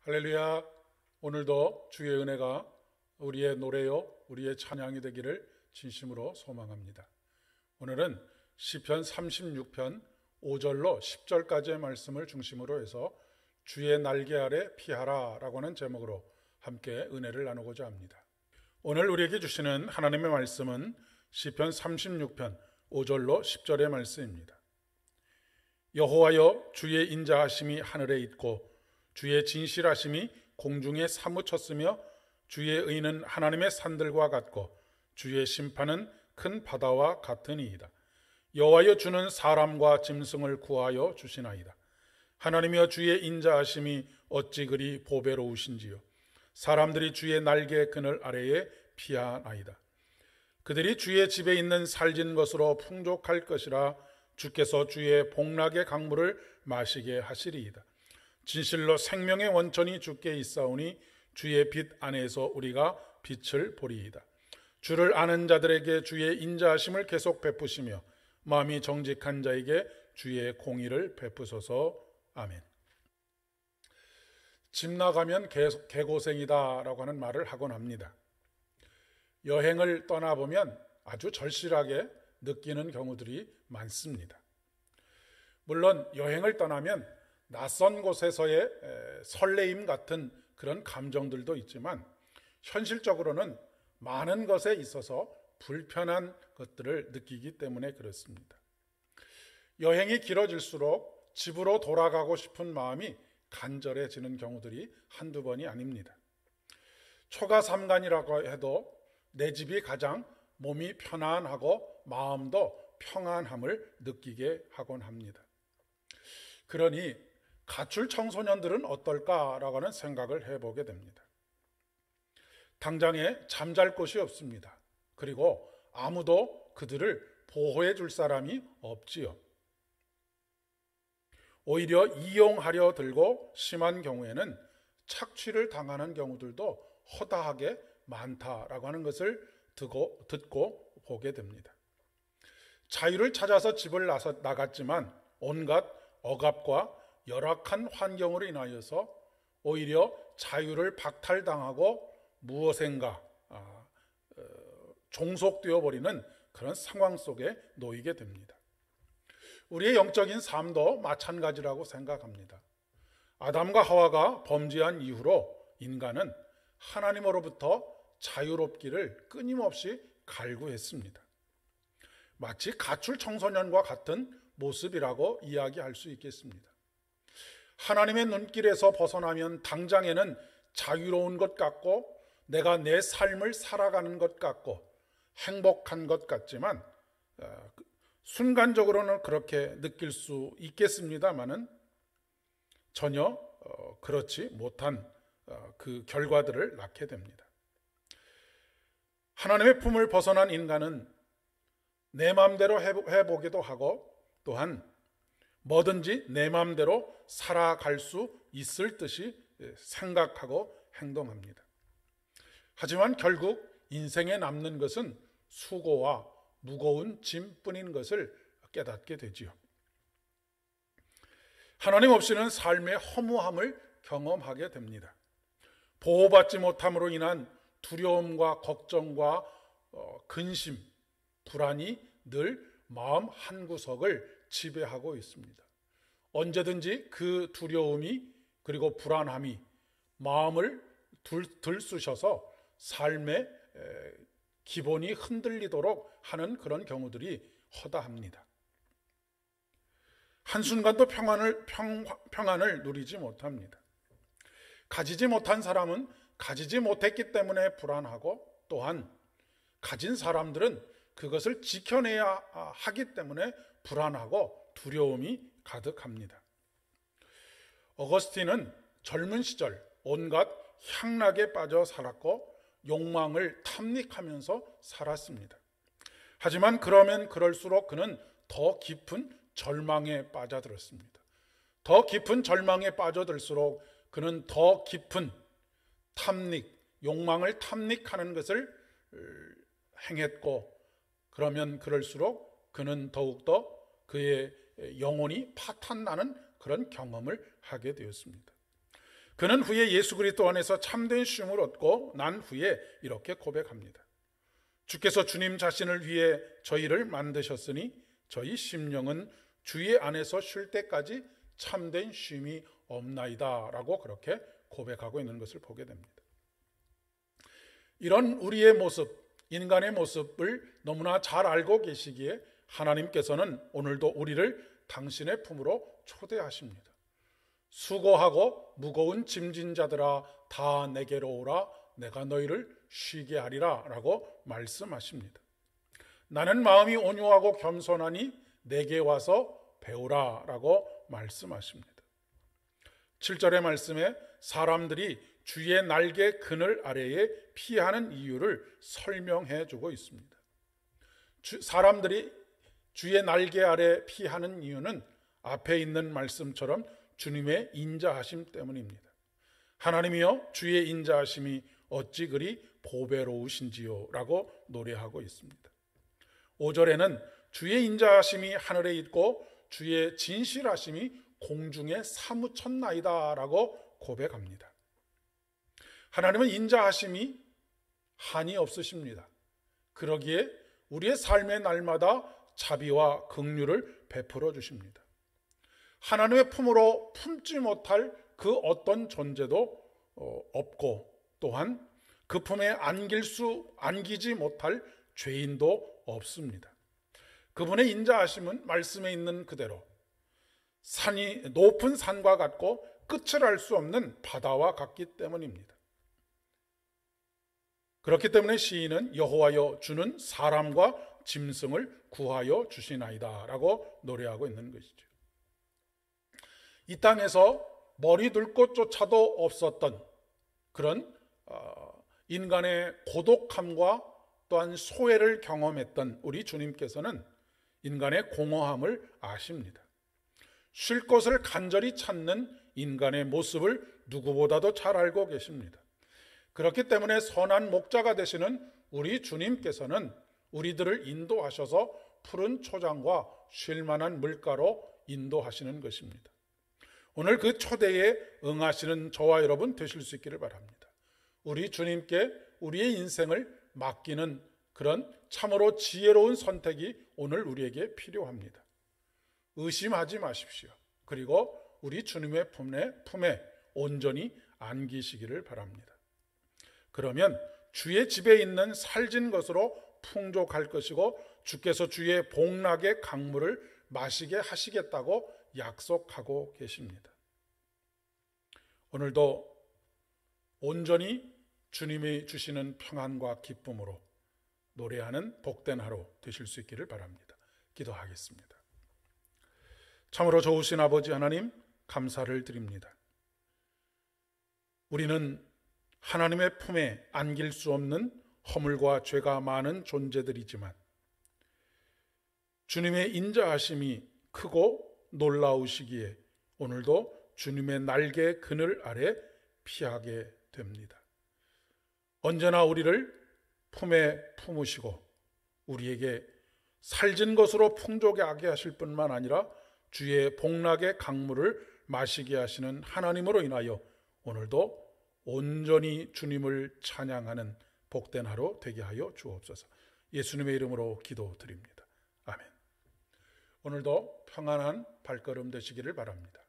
할렐루야. 오늘도 주의 은혜가 우리의 노래요, 우리의 찬양이 되기를 진심으로 소망합니다. 오늘은 시편 36편 5절로 10절까지의 말씀을 중심으로 해서 주의 날개 아래 피하라 라고 하는 제목으로 함께 은혜를 나누고자 합니다. 오늘 우리에게 주시는 하나님의 말씀은 시편 36편 5절로 10절의 말씀입니다. 여호와여, 주의 인자하심이 하늘에 있고 주의 진실하심이 공중에 사무쳤으며 주의 의는 하나님의 산들과 같고 주의 심판은 큰 바다와 같으니이다. 여호와여, 주는 사람과 짐승을 구하여 주시나이다. 하나님이여, 주의 인자하심이 어찌 그리 보배로우신지요. 사람들이 주의 날개 그늘 아래에 피하나이다. 그들이 주의 집에 있는 살진 것으로 풍족할 것이라. 주께서 주의 복락의 강물을 마시게 하시리이다. 진실로 생명의 원천이 주께 있사오니 주의 빛 안에서 우리가 빛을 보리이다. 주를 아는 자들에게 주의 인자하심을 계속 베푸시며 마음이 정직한 자에게 주의 공의를 베푸소서. 아멘. 집 나가면 개고생이다 라고 하는 말을 하곤 합니다. 여행을 떠나보면 아주 절실하게 느끼는 경우들이 많습니다. 물론 여행을 떠나면 낯선 곳에서의 설레임 같은 그런 감정들도 있지만 현실적으로는 많은 것에 있어서 불편한 것들을 느끼기 때문에 그렇습니다. 여행이 길어질수록 집으로 돌아가고 싶은 마음이 간절해지는 경우들이 한두 번이 아닙니다. 초가삼간이라고 해도 내 집이 가장 몸이 편안하고 마음도 평안함을 느끼게 하곤 합니다. 그러니 가출 청소년들은 어떨까라고 하는 생각을 해보게 됩니다. 당장에 잠잘 곳이 없습니다. 그리고 아무도 그들을 보호해 줄 사람이 없지요. 오히려 이용하려 들고 심한 경우에는 착취를 당하는 경우들도 허다하게 많다라고 하는 것을 듣고 보게 됩니다. 자유를 찾아서 집을 나갔지만 온갖 억압과 열악한 환경으로 인하여서 오히려 자유를 박탈당하고 무엇인가 종속되어 버리는 그런 상황 속에 놓이게 됩니다. 우리의 영적인 삶도 마찬가지라고 생각합니다. 아담과 하와가 범죄한 이후로 인간은 하나님으로부터 자유롭기를 끊임없이 갈구했습니다. 마치 가출 청소년과 같은 모습이라고 이야기할 수 있겠습니다. 하나님의 눈길에서 벗어나면 당장에는 자유로운 것 같고 내가 내 삶을 살아가는 것 같고 행복한 것 같지만 순간적으로는 그렇게 느낄 수 있겠습니다마는 전혀 그렇지 못한 그 결과들을 낳게 됩니다. 하나님의 품을 벗어난 인간은 내 마음대로 해보기도 하고 또한 뭐든지 내 마음대로 살아갈 수 있을 듯이 생각하고 행동합니다. 하지만 결국 인생에 남는 것은 수고와 무거운 짐뿐인 것을 깨닫게 되지요. 하나님 없이는 삶의 허무함을 경험하게 됩니다. 보호받지 못함으로 인한 두려움과 걱정과 근심, 불안이 늘 마음 한구석을 지배하고 있습니다. 언제든지 그 두려움이 그리고 불안함이 마음을 들쑤셔서 삶의 기본이 흔들리도록 하는 그런 경우들이 허다합니다. 한순간도 평안을 누리지 못합니다. 가지지 못한 사람은 가지지 못했기 때문에 불안하고 또한 가진 사람들은 그것을 지켜내야 하기 때문에 불안하고 두려움이 가득합니다. 어거스틴은 젊은 시절 온갖 향락에 빠져 살았고 욕망을 탐닉하면서 살았습니다. 하지만 그럴수록 그는 더 깊은 절망에 빠져들었습니다. 더 깊은 절망에 빠져들수록 그는 더 깊은 욕망을 탐닉하는 것을 행했고 그럴수록 그는 더욱더 그의 영혼이 파탄나는 그런 경험을 하게 되었습니다. 그는 후에 예수 그리스도 안에서 참된 쉼을 얻고 난 후에 이렇게 고백합니다. 주께서 주님 자신을 위해 저희를 만드셨으니 저희 심령은 주의 안에서 쉴 때까지 참된 쉼이 없나이다 라고 그렇게 고백하고 있는 것을 보게 됩니다. 이런 우리의 모습, 인간의 모습을 너무나 잘 알고 계시기에 하나님께서는 오늘도 우리를 당신의 품으로 초대하십니다. 수고하고 무거운 짐진 자들아 다 내게로 오라, 내가 너희를 쉬게 하리라 라고 말씀하십니다. 나는 마음이 온유하고 겸손하니 내게 와서 배우라 라고 말씀하십니다. 7절의 말씀에 사람들이 주의 날개 그늘 아래에 피하는 이유를 설명해 주고 있습니다. 사람들이 주의 날개 아래 피하는 이유는 앞에 있는 말씀처럼 주님의 인자하심 때문입니다. 하나님이여 주의 인자하심이 어찌 그리 보배로우신지요 라고 노래하고 있습니다. 5절에는 주의 인자하심이 하늘에 있고 주의 진실하심이 공중에 사무쳤나이다 라고 고백합니다. 하나님은 인자하심이 한이 없으십니다. 그러기에 우리의 삶의 날마다 자비와 긍휼을 베풀어 주십니다. 하나님의 품으로 품지 못할 그 어떤 존재도 없고 또한 그 품에 안기지 못할 죄인도 없습니다. 그분의 인자하심은 말씀에 있는 그대로 높은 산과 같고 끝을 알 수 없는 바다와 같기 때문입니다. 그렇기 때문에 시인은 여호와여 주는 사람과 짐승을 구하여 주시나이다 라고 노래하고 있는 것이죠. 이 땅에서 머리 둘 곳조차도 없었던 그런 인간의 고독함과 또한 소외를 경험했던 우리 주님께서는 인간의 공허함을 아십니다. 쉴 곳을 간절히 찾는 인간의 모습을 누구보다도 잘 알고 계십니다. 그렇기 때문에 선한 목자가 되시는 우리 주님께서는 우리들을 인도하셔서 푸른 초장과 쉴 만한 물가로 인도하시는 것입니다. 오늘 그 초대에 응하시는 저와 여러분 되실 수 있기를 바랍니다. 우리 주님께 우리의 인생을 맡기는 그런 참으로 지혜로운 선택이 오늘 우리에게 필요합니다. 의심하지 마십시오. 그리고 우리 주님의 품에 온전히 안기시기를 바랍니다. 그러면 주의 집에 있는 살진 것으로 풍족할 것이고 주께서 주의 복락의 강물을 마시게 하시겠다고 약속하고 계십니다. 오늘도 온전히 주님이 주시는 평안과 기쁨으로 노래하는 복된 하루 되실 수 있기를 바랍니다. 기도하겠습니다. 참으로 좋으신 아버지 하나님 감사를 드립니다. 우리는 하나님의 품에 안길 수 없는 허물과 죄가 많은 존재들이지만 주님의 인자하심이 크고 놀라우시기에 오늘도 주님의 날개 그늘 아래 피하게 됩니다. 언제나 우리를 품에 품으시고 우리에게 살진 것으로 풍족하게 하실 뿐만 아니라 주의 복락의 강물을 마시게 하시는 하나님으로 인하여 오늘도 온전히 주님을 찬양하는 복된 하루 되게 하여 주옵소서. 예수님의 이름으로 기도드립니다. 아멘. 오늘도 평안한 발걸음 되시기를 바랍니다.